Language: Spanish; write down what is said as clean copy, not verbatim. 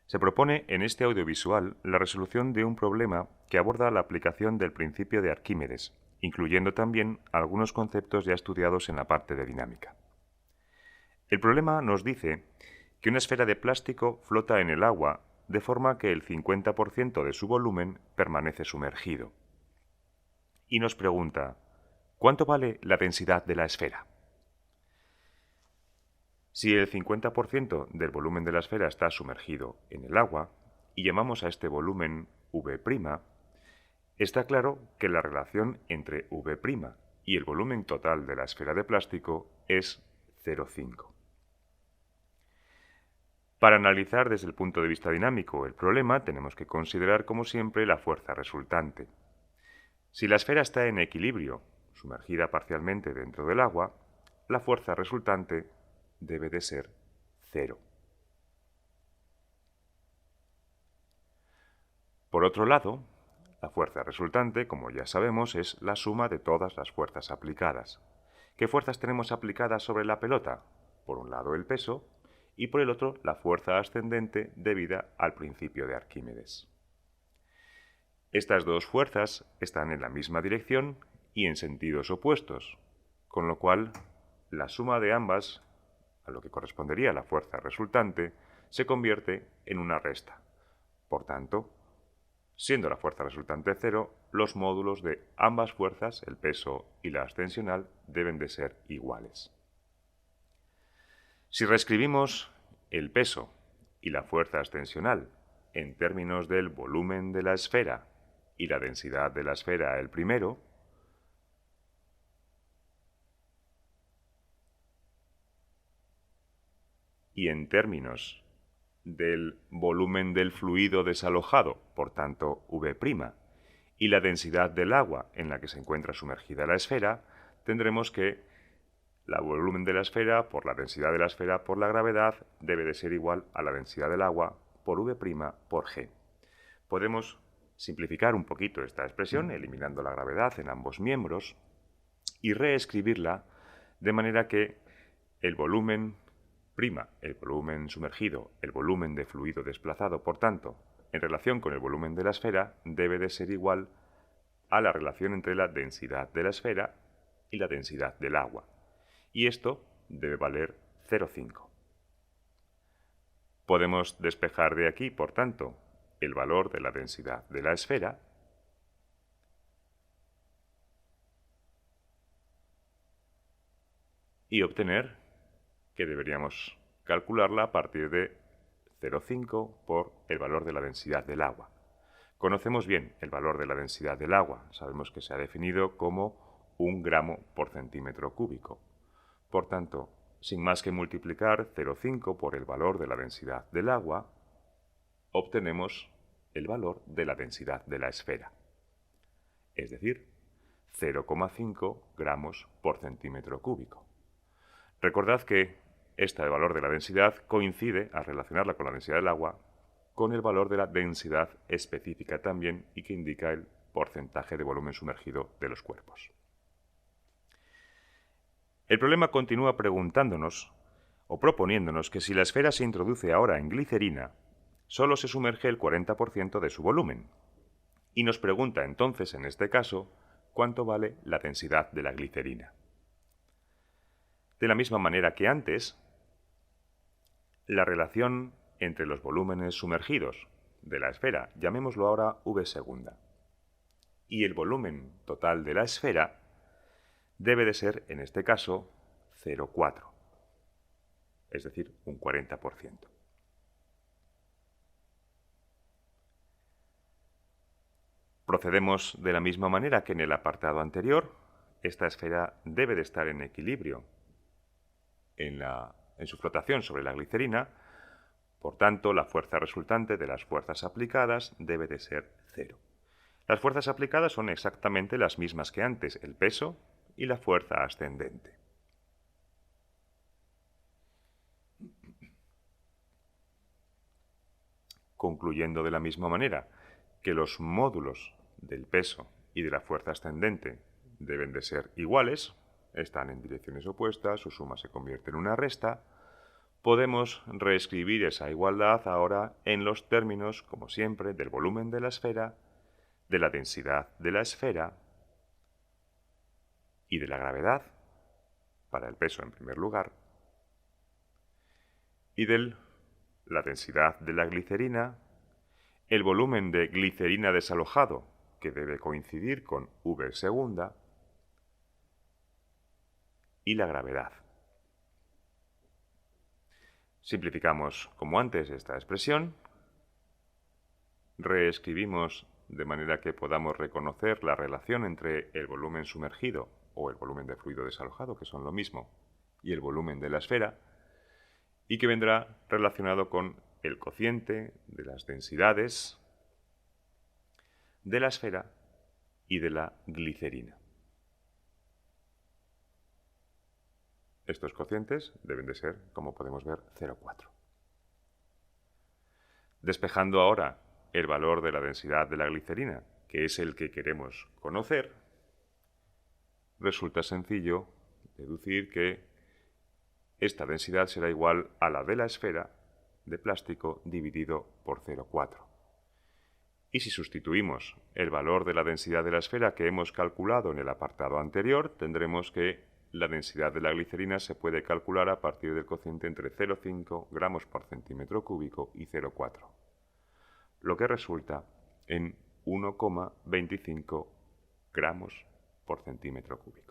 Se propone en este audiovisual la resolución de un problema que aborda la aplicación del principio de Arquímedes, incluyendo también algunos conceptos ya estudiados en la parte de dinámica. El problema nos dice que una esfera de plástico flota en el agua de forma que el 50% de su volumen permanece sumergido. Y nos pregunta, ¿cuánto vale la densidad de la esfera? Si el 50% del volumen de la esfera está sumergido en el agua y llamamos a este volumen V', está claro que la relación entre V' y el volumen total de la esfera de plástico es 0,5. Para analizar desde el punto de vista dinámico el problema, tenemos que considerar, como siempre, la fuerza resultante. Si la esfera está en equilibrio, sumergida parcialmente dentro del agua, la fuerza resultante debe de ser 0. Por otro lado, la fuerza resultante, como ya sabemos, es la suma de todas las fuerzas aplicadas. ¿Qué fuerzas tenemos aplicadas sobre la pelota? Por un lado el peso y por el otro la fuerza ascendente debida al principio de Arquímedes. Estas dos fuerzas están en la misma dirección y en sentidos opuestos, con lo cual la suma de ambas, a lo que correspondería la fuerza resultante, se convierte en una resta. Por tanto, siendo la fuerza resultante 0, los módulos de ambas fuerzas, el peso y la ascensional, deben de ser iguales. Si reescribimos el peso y la fuerza ascensional en términos del volumen de la esfera y la densidad de la esfera el primero, y en términos del volumen del fluido desalojado, por tanto V', y la densidad del agua en la que se encuentra sumergida la esfera, tendremos que el volumen de la esfera por la densidad de la esfera por la gravedad debe de ser igual a la densidad del agua por V' por G. Podemos simplificar un poquito esta expresión eliminando la gravedad en ambos miembros y reescribirla de manera que el volumen el volumen sumergido, el volumen de fluido desplazado, por tanto, en relación con el volumen de la esfera, debe de ser igual a la relación entre la densidad de la esfera y la densidad del agua. Y esto debe valer 0,5. Podemos despejar de aquí, por tanto, el valor de la densidad de la esfera y obtener que deberíamos calcularla a partir de 0,5 por el valor de la densidad del agua. Conocemos bien el valor de la densidad del agua. Sabemos que se ha definido como 1 gramo por centímetro cúbico. Por tanto, sin más que multiplicar 0,5 por el valor de la densidad del agua, obtenemos el valor de la densidad de la esfera. Es decir, 0,5 gramos por centímetro cúbico. Recordad que este valor de la densidad coincide, al relacionarla con la densidad del agua, con el valor de la densidad específica también y que indica el porcentaje de volumen sumergido de los cuerpos. El problema continúa preguntándonos o proponiéndonos que si la esfera se introduce ahora en glicerina, solo se sumerge el 40% de su volumen. Y nos pregunta entonces, en este caso, cuánto vale la densidad de la glicerina. De la misma manera que antes, la relación entre los volúmenes sumergidos de la esfera, llamémoslo ahora V segunda, y el volumen total de la esfera debe de ser, en este caso, 0,4, es decir, un 40%. Procedemos de la misma manera que en el apartado anterior. Esta esfera debe de estar en equilibrio en su flotación sobre la glicerina. Por tanto, la fuerza resultante de las fuerzas aplicadas debe de ser 0. Las fuerzas aplicadas son exactamente las mismas que antes, el peso y la fuerza ascendente. Concluyendo de la misma manera que los módulos del peso y de la fuerza ascendente deben de ser iguales, están en direcciones opuestas, su suma se convierte en una resta, podemos reescribir esa igualdad ahora en los términos, como siempre, del volumen de la esfera, de la densidad de la esfera y de la gravedad, para el peso en primer lugar, y de la densidad de la glicerina, el volumen de glicerina desalojado, que debe coincidir con V segunda, y la gravedad. Simplificamos como antes esta expresión, reescribimos de manera que podamos reconocer la relación entre el volumen sumergido o el volumen de fluido desalojado, que son lo mismo, y el volumen de la esfera, y que vendrá relacionado con el cociente de las densidades de la esfera y de la glicerina. Estos cocientes deben de ser, como podemos ver, 0,4. Despejando ahora el valor de la densidad de la glicerina, que es el que queremos conocer, resulta sencillo deducir que esta densidad será igual a la de la esfera de plástico dividido por 0,4. Y si sustituimos el valor de la densidad de la esfera que hemos calculado en el apartado anterior, tendremos que la densidad de la glicerina se puede calcular a partir del cociente entre 0,5 gramos por centímetro cúbico y 0,4, lo que resulta en 1,25 gramos por centímetro cúbico.